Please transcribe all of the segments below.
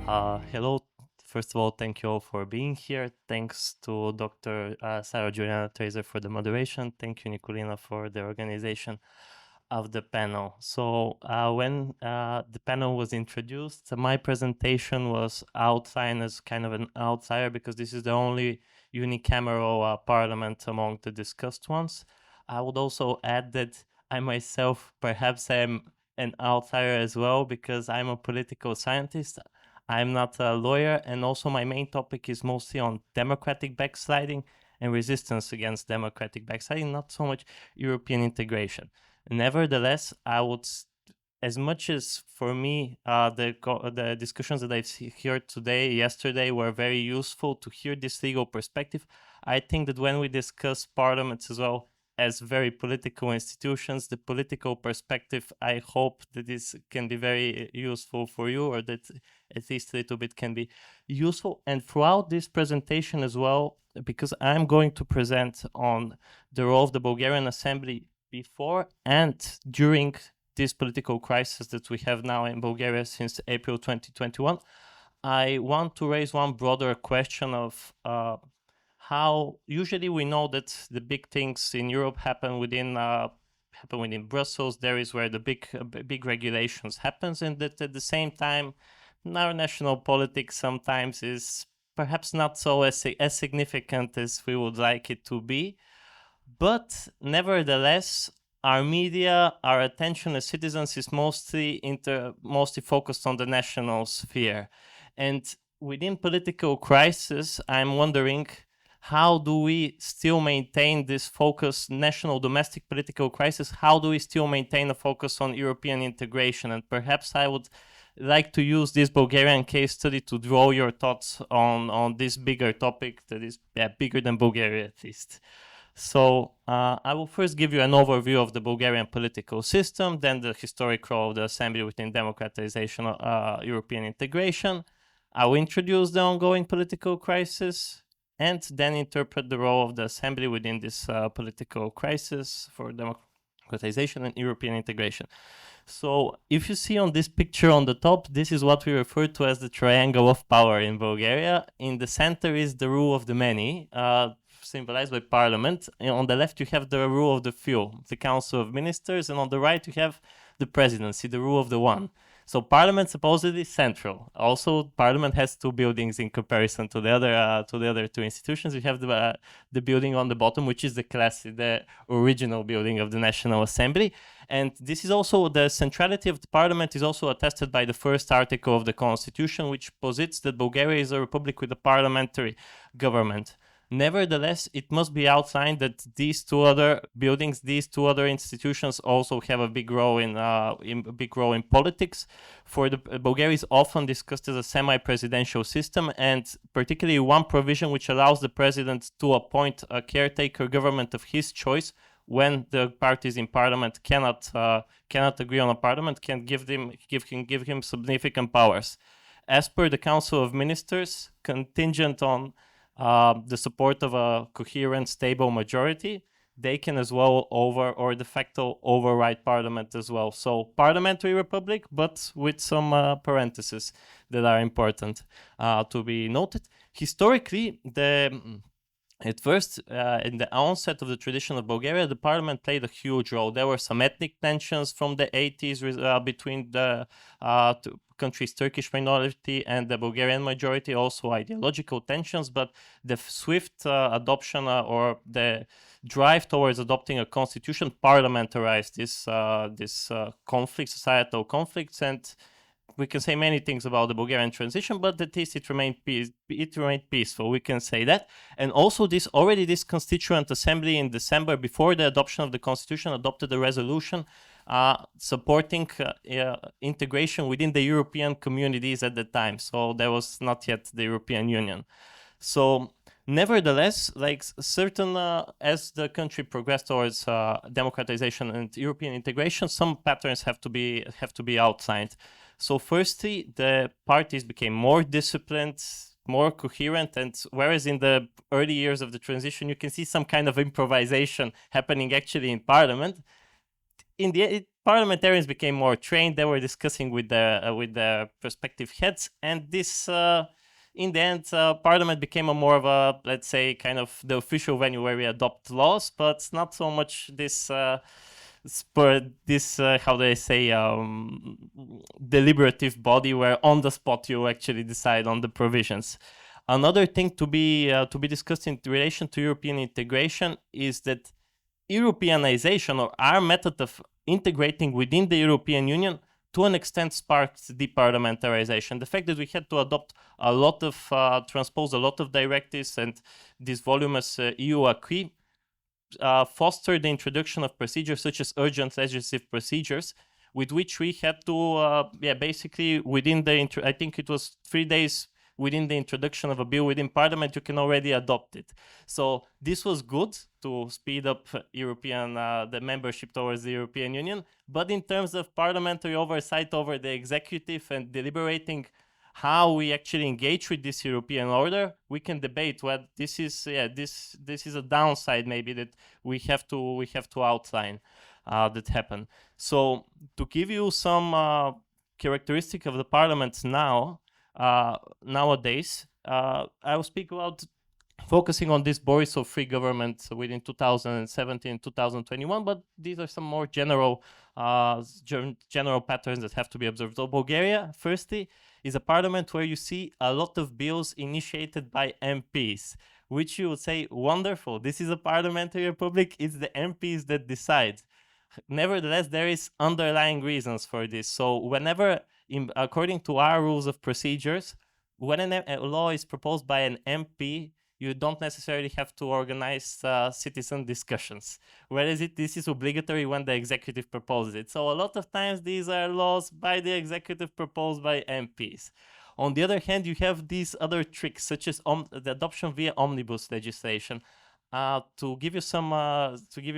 Hello. First of all, thank you all for being here. Thanks to Dr. Sarah Juliana Trazer for the moderation. Thank you, Nicolina, for the organization of the panel. So when the panel was introduced, my presentation was outlined as kind of an outsider because this is the only unicameral parliament among the discussed ones. I would also add that I myself perhaps am an outsider as well because I'm a political scientist. I'm not a lawyer, and also my main topic is mostly on democratic backsliding and resistance against democratic backsliding, not so much European integration. Nevertheless, I would, as much as for me, the discussions that I've heard today, yesterday, were very useful to hear this legal perspective. I think that when we discuss parliaments as well as very political institutions, the political perspective, I hope that this can be very useful for you, or that at least a little bit can be useful. And throughout this presentation as well, because I'm going to present on the role of the Bulgarian Assembly before and during this political crisis that we have now in Bulgaria since April 2021, I want to raise one broader question of how usually we know that the big things in Europe happen within Brussels. There is where the big regulations happens, and that at the same time, our national politics sometimes is perhaps not so as significant as we would like it to be. But nevertheless, our media, our attention as citizens is mostly focused on the national sphere. And within political crisis, I'm wondering, how do we still maintain this focus, national domestic political crisis? How do we still maintain a focus on European integration? And perhaps I would like to use this Bulgarian case study to draw your thoughts on this bigger topic that is bigger than Bulgaria, at least. So I will first give you an overview of the Bulgarian political system, then the historic role of the assembly within democratization, European integration. I will introduce the ongoing political crisis, and then interpret the role of the assembly within this political crisis for democratization and European integration. So if you see on this picture on the top, this is what we refer to as the triangle of power in Bulgaria. In the center is the rule of the many, symbolized by parliament. And on the left, you have the rule of the few, the council of ministers, and on the right, you have the presidency, the rule of the one. So parliament supposedly central. Also, parliament has two buildings in comparison to the other two institutions. You have the building on the bottom, which is the original building of the National Assembly, and this is also the centrality of the parliament is also attested by the first article of the constitution, which posits that Bulgaria is a republic with a parliamentary government. Nevertheless, it must be outlined that these two other buildings, these two other institutions, also have a big role in politics. For the Bulgaria is often discussed as a semi-presidential system, and particularly one provision which allows the president to appoint a caretaker government of his choice when the parties in parliament cannot agree on a parliament, can give him significant powers. As per the Council of Ministers, contingent on the support of a coherent, stable majority, they can as well de facto override parliament as well. So parliamentary republic, but with some parentheses that are important to be noted. Historically, at first, in the onset of the tradition of Bulgaria, the parliament played a huge role. There were some ethnic tensions from the 80s between the country's Turkish minority and the Bulgarian majority, also ideological tensions, but the swift adoption or the drive towards adopting a constitution parliamentarized this conflict, societal conflicts, and we can say many things about the Bulgarian transition, but at least it remained peaceful. We can say that. And also this constituent assembly in December, before the adoption of the constitution, adopted a resolution supporting integration within the European communities at the time. So there was not yet the European Union. So nevertheless, like certain, as the country progressed towards democratization and European integration, some patterns have to be outlined. So firstly, the parties became more disciplined, more coherent, and whereas in the early years of the transition, you can see some kind of improvisation happening actually in parliament, in the end, parliamentarians became more trained. They were discussing with the prospective heads, and this in the end, Parliament became a more of a, let's say, kind of the official venue where we adopt laws, but not so much this how do I say, deliberative body where on the spot you actually decide on the provisions. Another thing to be discussed in relation to European integration is that Europeanization, or our method of integrating within the European Union, to an extent sparked deparliamentarization. The fact that we had to adopt a lot of, transpose a lot of directives and this voluminous EU acquis fostered the introduction of procedures such as urgent legislative procedures, with which we had to, basically within the, I think it was 3 days within the introduction of a bill within Parliament, you can already adopt it. So this was good to speed up European the membership towards the European Union. But in terms of parliamentary oversight over the executive and deliberating how we actually engage with this European order, we can debate what this is. This is a downside maybe that we have to outline that happen. So to give you some characteristic of the parliaments nowadays, I will speak about focusing on this Borisov free government within 2017, 2021, but these are some more general patterns that have to be observed. So Bulgaria, firstly, is a parliament where you see a lot of bills initiated by MPs, which you would say, wonderful, this is a parliamentary republic, it's the MPs that decide. Nevertheless, there is underlying reasons for this. So whenever, according to our rules of procedures, when a law is proposed by an MP, you don't necessarily have to organize citizen discussions, whereas this is obligatory when the executive proposes it. So a lot of times these are laws by the executive proposed by MPs. On the other hand, you have these other tricks, such as the adoption via omnibus legislation. To give you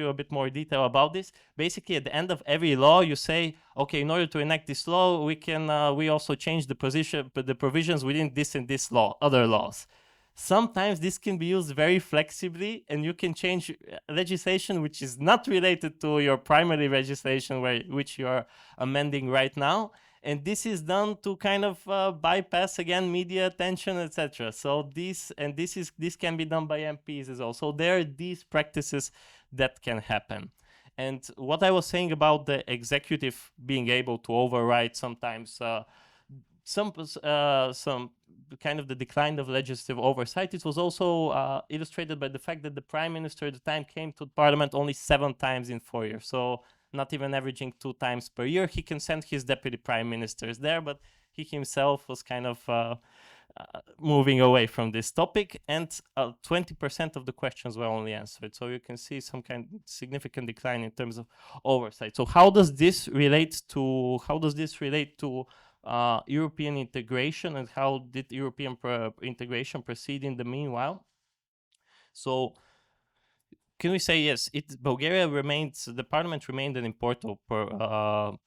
a bit more detail about this, basically at the end of every law, you say, okay, in order to enact this law, we also change the provisions within this and this law, other laws. Sometimes this can be used very flexibly, and you can change legislation which is not related to your primary legislation, which you are amending right now. And this is done to kind of bypass again media attention, etc. So this can be done by MPs as well. So there are these practices that can happen. And what I was saying about the executive being able to override sometimes some kind of the decline of legislative oversight, it was also illustrated by the fact that the prime minister at the time came to Parliament only 7 times in 4 years. So not even averaging 2 times per year. He can send his deputy prime ministers there, but he himself was kind of moving away from this topic, and 20% of the questions were only answered. So you can see some kind of significant decline in terms of oversight. So how does this relate to European integration, and how did European integration proceed in the meanwhile? So can we say, yes, the parliament remained an important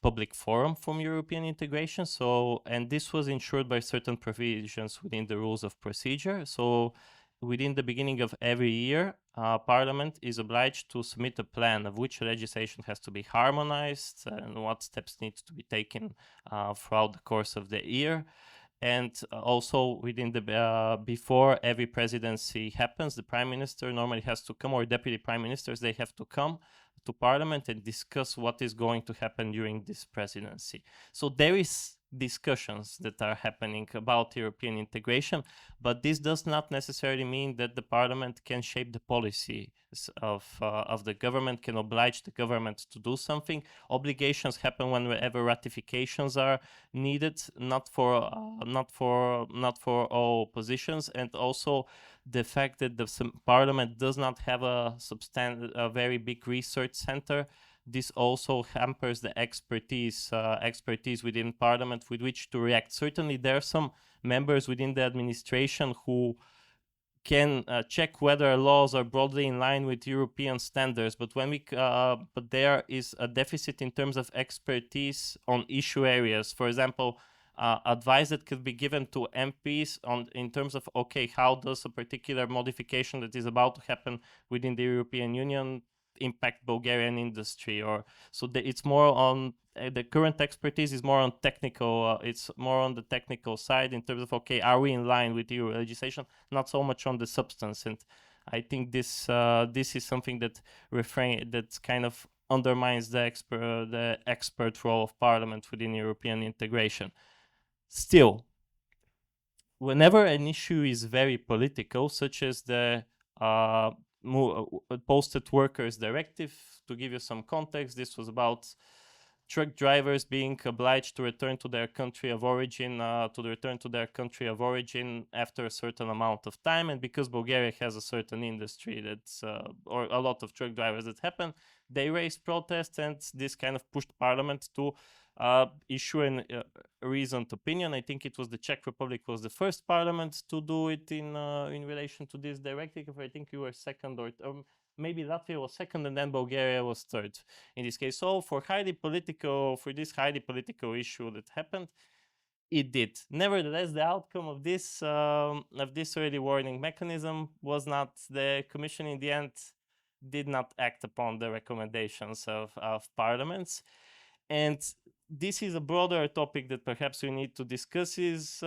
public forum from European integration. So, and this was ensured by certain provisions within the rules of procedure. So within the beginning of every year, Parliament is obliged to submit a plan of which legislation has to be harmonized and what steps need to be taken throughout the course of the year. And also within the before every presidency happens, the prime minister normally has to come, or deputy prime ministers, they have to come to Parliament and discuss what is going to happen during this presidency. So there is discussions that are happening about European integration, but this does not necessarily mean that the Parliament can shape the policy of the government, can oblige the government to do something. Obligations happen whenever ratifications are needed, not for all positions, and also the fact that the Parliament does not have a very big research center. This also hampers the expertise within Parliament with which to react. Certainly, there are some members within the administration who can check whether laws are broadly in line with European standards, but but there is a deficit in terms of expertise on issue areas. For example, advice that could be given to MPs in terms of, okay, how does a particular modification that is about to happen within the European Union impact Bulgarian industry, or so it's more on the current expertise is more on technical. It's more on the technical side in terms of, okay, are we in line with EU legislation? Not so much on the substance. And I think this is something that that kind of undermines the expert role of Parliament within European integration. Still, whenever an issue is very political, such as the Posted Workers Directive, to give you some context, this was about truck drivers being obliged to return to their country of origin, after a certain amount of time. And because Bulgaria has a certain industry that's, or a lot of truck drivers that happen, they raised protests, and this kind of pushed Parliament to issue a reasoned opinion. I think it was the Czech Republic was the first parliament to do it in relation to this directive. I think you were second, or maybe Latvia was second, and then Bulgaria was third in this case. So for this highly political issue that happened, it did. Nevertheless, the outcome of this early warning mechanism was not, the Commission in the end did not act upon the recommendations of parliaments. And this is a broader topic that perhaps we need to discuss, is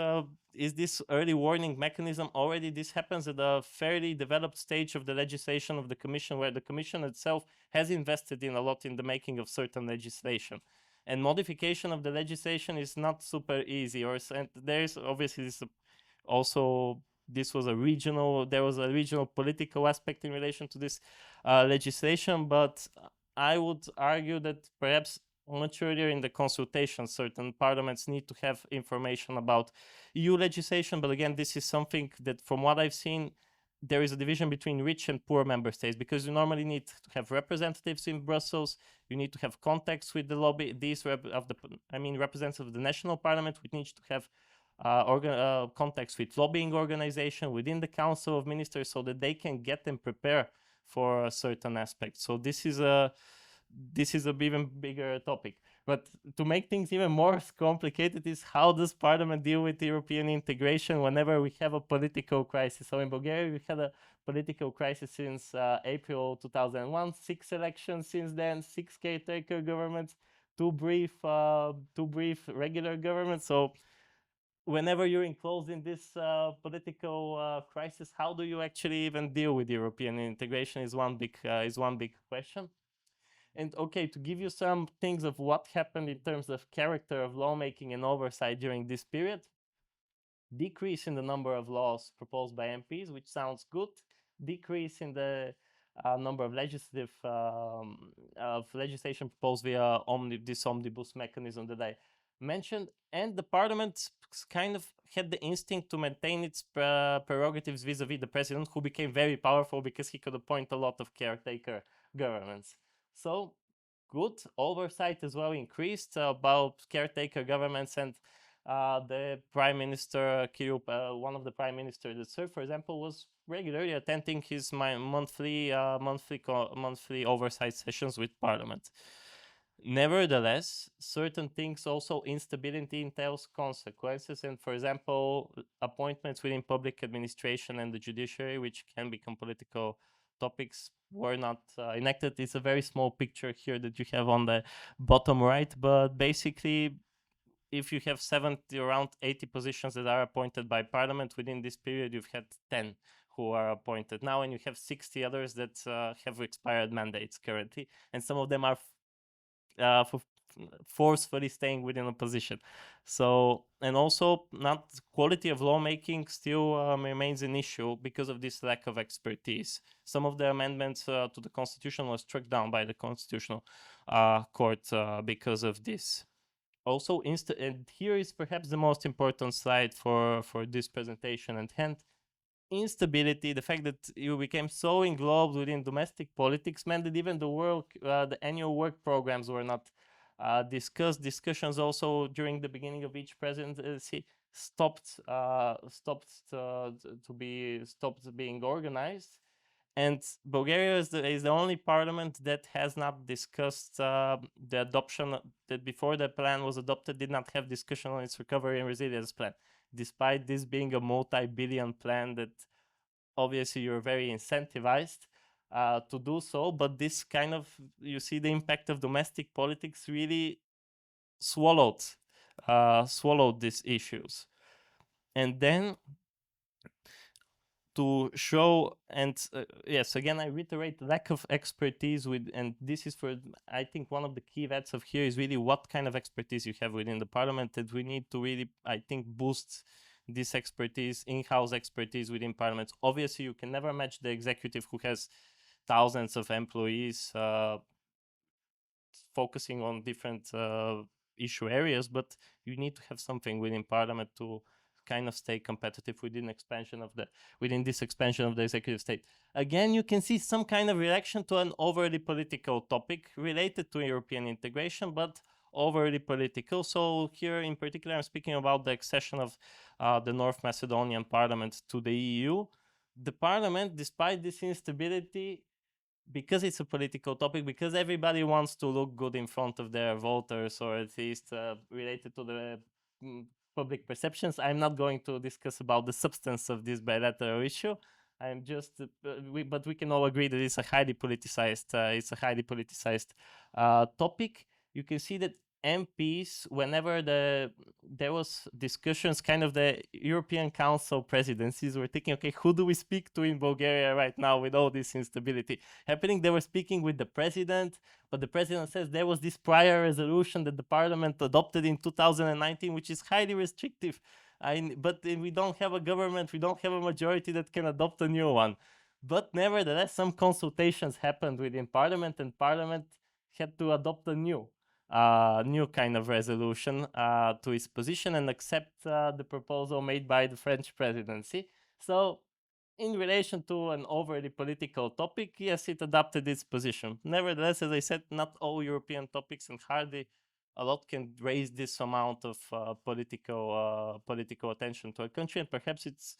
this early warning mechanism already, this happens at a fairly developed stage of the legislation of the Commission, where the Commission itself has invested in a lot in the making of certain legislation. And modification of the legislation is not super easy, and there's obviously there was a regional political aspect in relation to this legislation, but I would argue that perhaps much earlier in the consultation, certain parliaments need to have information about EU legislation. But again, this is something that, from what I've seen, there is a division between rich and poor member states, because you normally need to have representatives in Brussels. You need to have contacts with the lobby. Representatives of the national parliament, which needs to have contacts with lobbying organization within the Council of Ministers, so that they can get and prepare for a certain aspect. So this is a even bigger topic. But to make things even more complicated is, how does Parliament deal with European integration whenever we have a political crisis? So in Bulgaria, we had a political crisis since April 2001, 6 elections since then, 6 caretaker governments, two brief regular governments. So whenever you're enclosed in this political crisis, how do you actually even deal with European integration is one big question. And okay, to give you some things of what happened in terms of character of lawmaking and oversight during this period: decrease in the number of laws proposed by MPs, which sounds good. Decrease in the number of legislation proposed via this omnibus mechanism that I mentioned. And the parliament kind of had the instinct to maintain its prerogatives vis-a-vis the president, who became very powerful because he could appoint a lot of caretaker governments. So good oversight as well increased about caretaker governments, and the prime minister, one of the prime ministers that served, for example, was regularly attending his monthly oversight sessions with Parliament. Nevertheless, certain things, also instability entails consequences, and for example, appointments within public administration and the judiciary, which can become political topics, were not enacted. It's a very small picture here that you have on the bottom right, but basically, if you have 70, around 80 positions that are appointed by Parliament within this period, you've had 10 who are appointed now, and you have 60 others that have expired mandates currently, and some of them are forcefully staying within a position. So, and also, not quality of lawmaking still remains an issue because of this lack of expertise. Some of the amendments to the constitution was struck down by the constitutional court because of this. Also, and here is perhaps the most important slide for this presentation at hand. Instability, the fact that you became so englobed within domestic politics, meant that even the annual work programs were not discussed. Discussions also during the beginning of each presidency stopped being organized. And Bulgaria is the only parliament that has not discussed the adoption, that before the plan was adopted, did not have discussion on its recovery and resilience plan, despite this being a multi-billion plan that obviously you're very incentivized. to do so. But this kind of, you see the impact of domestic politics really swallowed these issues. And then to show, and yes, again, I reiterate, lack of expertise with, and this is for, I think one of the key vets of here is really what kind of expertise you have within the parliament, that we need to really, I think, boost this expertise, in-house expertise within parliaments. Obviously, you can never match the executive who has thousands of employees focusing on different issue areas, but you need to have something within parliament to kind of stay competitive within this expansion of the executive state. Again, you can see some kind of reaction to an overly political topic related to European integration, but overly political. So here in particular, I'm speaking about the accession of the North Macedonian parliament to the EU. The parliament, despite this instability, because it's a political topic, because everybody wants to look good in front of their voters, or at least related to the public perceptions. I'm not going to discuss about the substance of this bilateral issue. I'm just, but we can all agree that it's a highly politicized, topic. You can see that MPs, whenever there was discussions, kind of the European Council presidencies were thinking, okay, who do we speak to in Bulgaria right now with all this instability happening? They were speaking with the president, but the president says there was this prior resolution that the parliament adopted in 2019, which is highly restrictive. But we don't have a government, we don't have a majority that can adopt a new one. But nevertheless, some consultations happened within parliament, and parliament had to adopt a new kind of resolution to its position and accept the proposal made by the French presidency. So in relation to an overly political topic, yes, it adapted its position. Nevertheless, as I said, not all European topics, and hardly a lot, can raise this amount of political attention to a country, and perhaps it's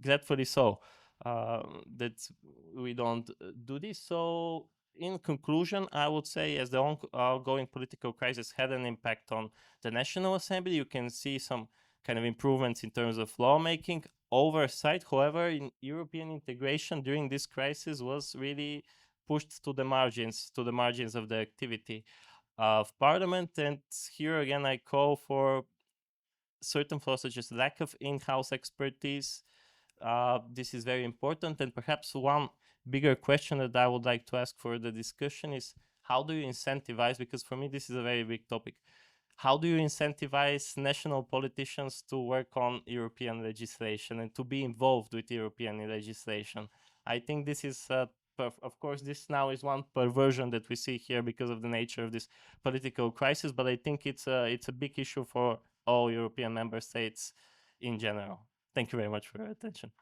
gratefully so that we don't do this. So in conclusion, I would say, as the ongoing political crisis had an impact on the National Assembly, you can see some kind of improvements in terms of lawmaking. Oversight, however, in European integration during this crisis was really pushed to the margins of the activity of Parliament. And here again, I call for certain flaws, such as lack of in-house expertise. This is very important. And perhaps one bigger question that I would like to ask for the discussion is, how do you incentivize, because for me this is a very big topic, how do you incentivize national politicians to work on European legislation and to be involved with European legislation? I think this is, of course, this now is one perversion that we see here because of the nature of this political crisis, but I think it's a big issue for all European member states in general. Thank you very much for your attention.